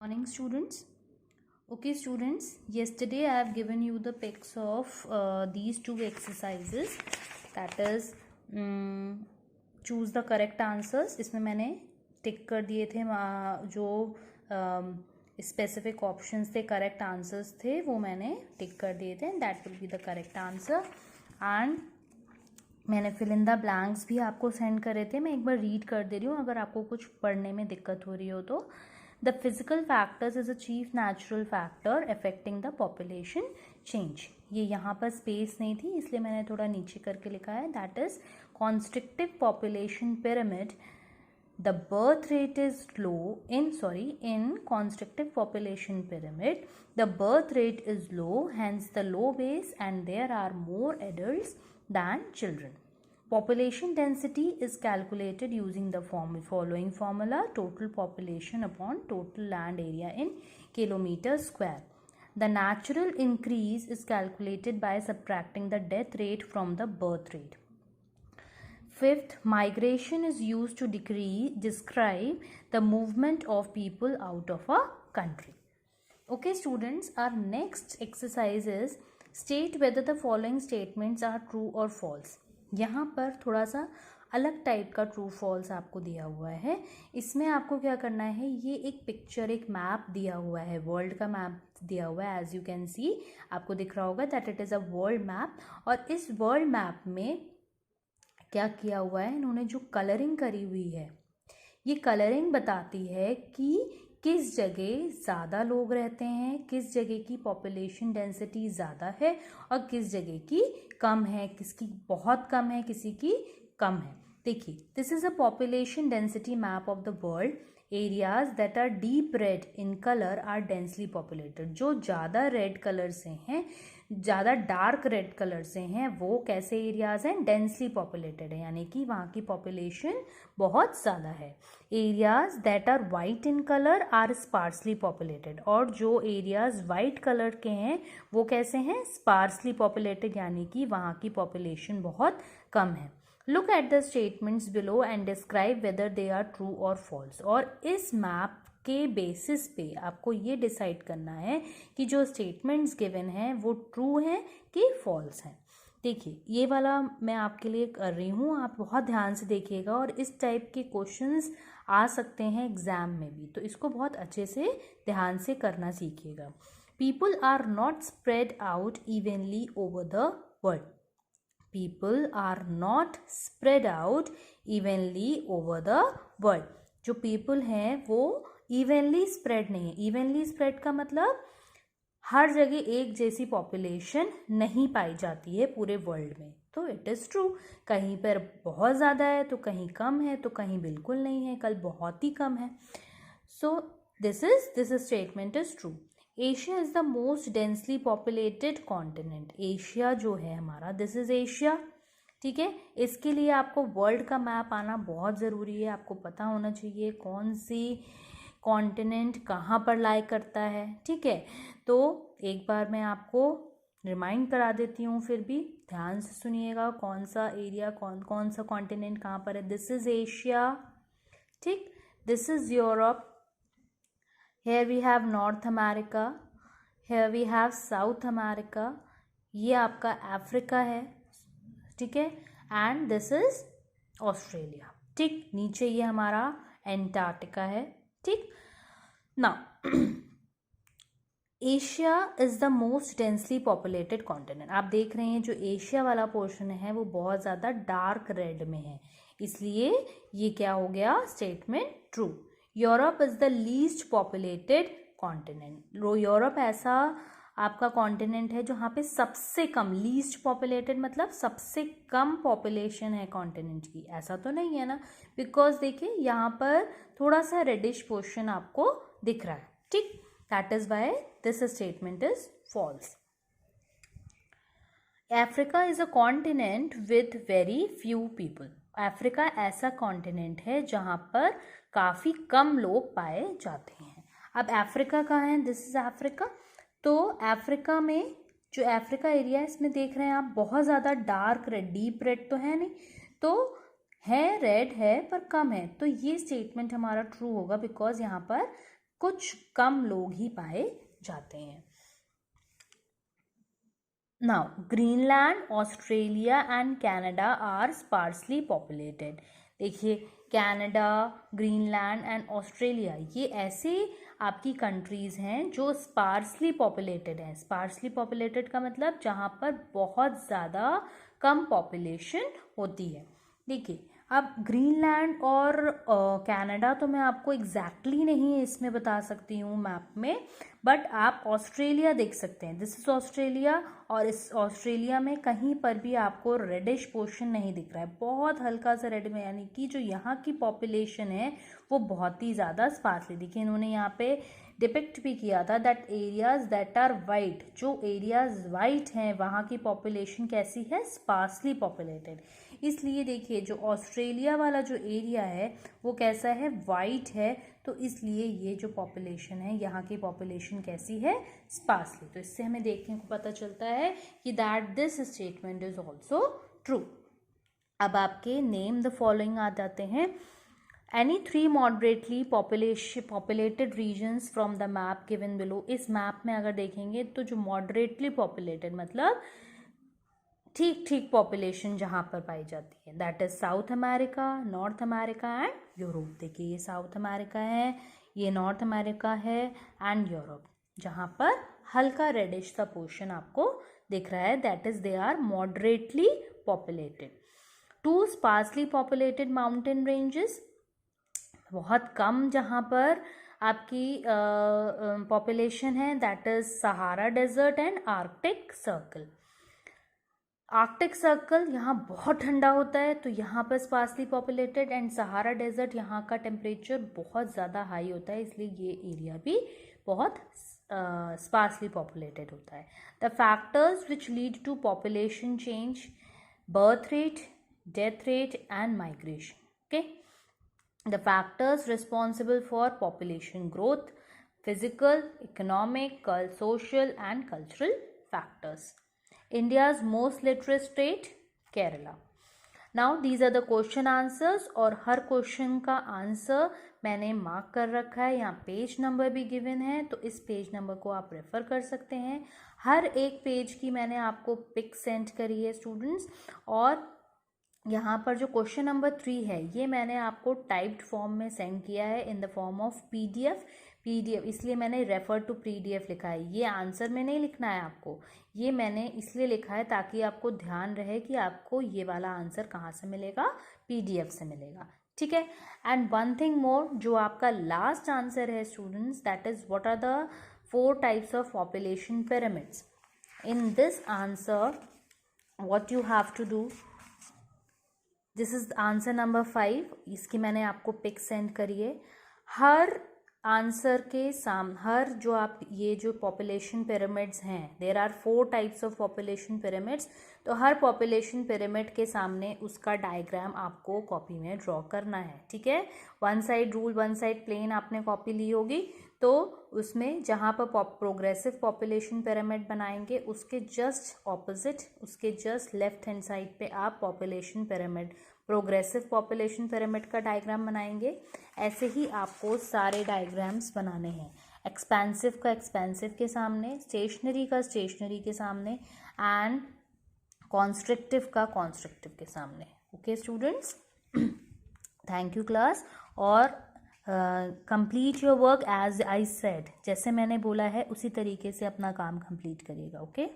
Morning, students. Okay, students, yesterday I have given you the pics of these two exercises, that is choose the correct answers. इसमें मैंने टिक कर दिए थे जो specific options थे, correct answers थे, वो मैंने टिक कर दिए थे. That will be the correct answer. And मैंने फिल इन द ब्लैंक्स भी आपको सेंड करे थे. मैं एक बार रीड कर दे रही हूँ अगर आपको कुछ पढ़ने में दिक्कत हो रही हो तो. The physical factors is a chief natural factor affecting the population change. ये यहाँ पर स्पेस नहीं थी इसलिए मैंने थोड़ा नीचे करके लिखा है. That is constrictive population pyramid. The birth rate is low in constrictive population pyramid. The birth rate is low, hence the low base, and there are more adults than children. Population density is calculated using the following formula: total population upon total land area in kilometers square. The natural increase is calculated by subtracting the death rate from the birth rate. Fifth, migration is used to describe the movement of people out of a country. Okay, students, our next exercise is state whether the following statements are true or false. यहाँ पर थोड़ा सा अलग type का true false आपको दिया हुआ है. इसमें आपको क्या करना है, ये एक पिक्चर, एक मैप दिया हुआ है, वर्ल्ड का मैप दिया हुआ है. एज यू कैन सी, आपको दिख रहा होगा that it is a world map. और इस वर्ल्ड मैप में क्या किया हुआ है, इन्होंने जो कलरिंग करी हुई है, ये कलरिंग बताती है कि किस जगह ज़्यादा लोग रहते हैं, किस जगह की पॉपुलेशन डेंसिटी ज़्यादा है और किस जगह की कम है, किसकी बहुत कम है, किसी की कम है. देखिए, this is a population density map of the world. Areas that are deep red in colour are densely populated. जो ज़्यादा रेड कलर से हैं, ज़्यादा डार्क रेड कलर से हैं, वो कैसे एरियाज हैं, डेंसली पॉपुलेटेड है, यानी कि वहाँ की पॉपुलेशन बहुत ज़्यादा है. Areas that are white in colour are sparsely populated. और जो एरियाज वाइट कलर के हैं वो कैसे हैं, स्पार्सली पॉपुलेटेड, यानी कि वहाँ की पॉपुलेशन बहुत कम है. Look at the statements below and describe whether they are true और फॉल्स. और इस मैप के बेसिस पे आपको ये डिसाइड करना है कि जो स्टेटमेंट्स गिवन हैं वो ट्रू हैं कि फॉल्स हैं. देखिए, ये वाला मैं आपके लिए कर रही हूँ, आप बहुत ध्यान से देखिएगा. और इस टाइप के क्वेश्चंस आ सकते हैं एग्जाम में भी, तो इसको बहुत अच्छे से ध्यान से करना सीखिएगा. People are not spread out evenly over the world. People are not spread out evenly over the world. जो people हैं वो evenly spread नहीं है. evenly spread का मतलब हर जगह एक जैसी पॉपुलेशन नहीं पाई जाती है पूरे वर्ल्ड में. तो इट इज़ ट्रू. कहीं पर बहुत ज़्यादा है तो कहीं कम है, तो कहीं बिल्कुल नहीं है, कल बहुत ही कम है. So this statement is true. Asia is the most densely populated continent. Asia जो है हमारा, दिस इज़ एशिया. ठीक है, इसके लिए आपको वर्ल्ड का मैप आना बहुत ज़रूरी है. आपको पता होना चाहिए कौन सी कॉन्टिनेंट कहाँ पर लाई करता है. ठीक है, तो एक बार मैं आपको रिमाइंड करा देती हूँ, फिर भी ध्यान से सुनिएगा कौन सा एरिया, कौन सा कॉन्टिनेंट कहाँ पर है. This is Asia. ठीक, this is Europe. Here we have North America. Here we have South America. ये आपका अफ्रीका है. ठीक है, एंड दिस इज ऑस्ट्रेलिया. ठीक, नीचे ये हमारा एंटार्क्टिका है. ठीक, now Asia is the most densely populated continent. आप देख रहे हैं जो एशिया वाला पोर्शन है वो बहुत ज़्यादा डार्क रेड में है, इसलिए ये क्या हो गया, statement true. Europe is the least populated continent. Europe ऐसा आपका कॉन्टिनेंट है जहाँ पे सबसे कम, लीस्ट पॉपुलेटेड मतलब सबसे कम पॉपुलेशन है कॉन्टिनेंट की. ऐसा तो नहीं है ना, बिकॉज देखिए यहाँ पर थोड़ा सा रेडिश पोर्शन आपको दिख रहा है. ठीक, that is why this statement is false. Africa is a continent with very few people. Africa ऐसा कॉन्टिनेंट है जहाँ पर काफ़ी कम लोग पाए जाते हैं. अब अफ्रीका कहाँ है, दिस इज अफ्रीका. तो अफ्रीका में जो अफ्रीका एरिया है इसमें देख रहे हैं आप बहुत ज़्यादा डार्क रेड, डीप रेड तो है नहीं, तो है रेड है पर कम है. तो ये स्टेटमेंट हमारा ट्रू होगा बिकॉज यहाँ पर कुछ कम लोग ही पाए जाते हैं। Now, Greenland, Australia and Canada are sparsely populated. देखिए, कनाडा, ग्रीनलैंड एंड ऑस्ट्रेलिया ये ऐसे आपकी कंट्रीज़ हैं जो स्पार्सली पॉपुलेटेड हैं। स्पार्सली पॉपुलेटेड का मतलब जहाँ पर बहुत ज़्यादा कम पॉपुलेशन होती है। देखिए, अब ग्रीनलैंड और कनाडा तो मैं आपको एग्जैक्टली नहीं इसमें बता सकती हूँ मैप में, बट आप ऑस्ट्रेलिया देख सकते हैं। दिस इज ऑस्ट्रेलिया, और इस ऑस्ट्रेलिया में कहीं पर भी आपको रेडिश पोर्शन नहीं दिख रहा है, बहुत हल्का सा रेड में, यानी कि जो यहाँ की पॉपुलेशन है वो बहुत ही ज़्यादा स्पार्सली। देखिए, इन्होंने यहाँ पे डिपिक्ट भी किया था that areas that are white, जो एरियाज वाइट हैं वहाँ की पॉपुलेशन कैसी है, स्पार्सली पॉपुलेटेड। इसलिए देखिए, जो ऑस्ट्रेलिया वाला जो एरिया है वो कैसा है, वाइट है, तो इसलिए ये जो पॉपुलेशन है यहाँ की पॉपुलेशन कैसी है, स्पार्सली। तो इससे हमें देखने को पता चलता है कि that this statement is also true. अब आपके नेम द फॉलोइंग आ जाते हैं। Any 3 moderately populated regions from the map given below. इस मैप में अगर देखेंगे तो जो मॉडरेटली पॉपुलेटेड मतलब ठीक ठीक पॉपुलेशन जहाँ पर पाई जाती है, that is south America, north America and Europe. देखिए, ये साउथ अमेरिका है, ये नॉर्थ अमेरिका है एंड यूरोप, जहाँ पर हल्का रेडिश सा पोर्शन आपको दिख रहा है, that is they are moderately populated. 2 sparsely populated mountain ranges, बहुत कम जहाँ पर आपकी पॉपुलेशन है, that is Sahara desert and Arctic circle. Arctic circle यहाँ बहुत ठंडा होता है तो यहाँ पर sparsely populated, and Sahara desert यहाँ का टेम्परेचर बहुत ज़्यादा हाई होता है, इसलिए ये एरिया भी बहुत स्पार्सली पॉपुलेटेड होता है। The factors which lead to population change, birth rate, death rate and migration. Okay, the factors responsible for population growth, physical, economic, social and cultural factors. India's most literate state, Kerala. Now these are the question answers, और हर question का answer मैंने mark कर रखा है, यहाँ page number भी given है, तो इस पेज नंबर को आप रेफर कर सकते हैं। हर एक पेज की मैंने आपको पिक सेंड करी है स्टूडेंट्स, और यहाँ पर जो क्वेश्चन नंबर 3 है ये मैंने आपको टाइप्ड फॉर्म में सेंड किया है in the form of PDF, इसलिए मैंने रेफर टू पीडीएफ लिखा है। ये आंसर में नहीं लिखना है आपको, ये मैंने इसलिए लिखा है ताकि आपको ध्यान रहे कि आपको ये वाला आंसर कहाँ से मिलेगा, पीडीएफ से मिलेगा, ठीक है। एंड वन थिंग मोर, जो आपका लास्ट आंसर है students, that is what are the 4 types of population pyramids. In this answer what you have to do, this is answer number 5, इसकी मैंने आपको पिक सेंड करी है। हर आंसर के हर जो आप ये जो पॉपुलेशन पिरामिड्स हैं, there are 4 types of population pyramids, तो हर पॉपुलेशन पिरामिड के सामने उसका डायग्राम आपको कॉपी में ड्रॉ करना है, ठीक है। 1 साइड रूल 1 साइड प्लेन आपने कॉपी ली होगी, तो उसमें जहाँ पर प्रोग्रेसिव पॉपुलेशन पिरामिड बनाएंगे उसके जस्ट ऑपोजिट, उसके जस्ट लेफ्ट हैंड साइड पे आप population pyramid, progressive population pyramid का डायग्राम बनाएंगे। ऐसे ही आपको सारे डायग्राम्स बनाने हैं, एक्सपेंसिव का एक्सपेंसिव के सामने, स्टेशनरी का स्टेशनरी के सामने एंड कॉन्स्ट्रक्टिव का कॉन्स्ट्रक्टिव के सामने। Okay students, thank you class, और complete your work as I said, जैसे मैंने बोला है उसी तरीके से अपना काम कंप्लीट करिएगा। ओके।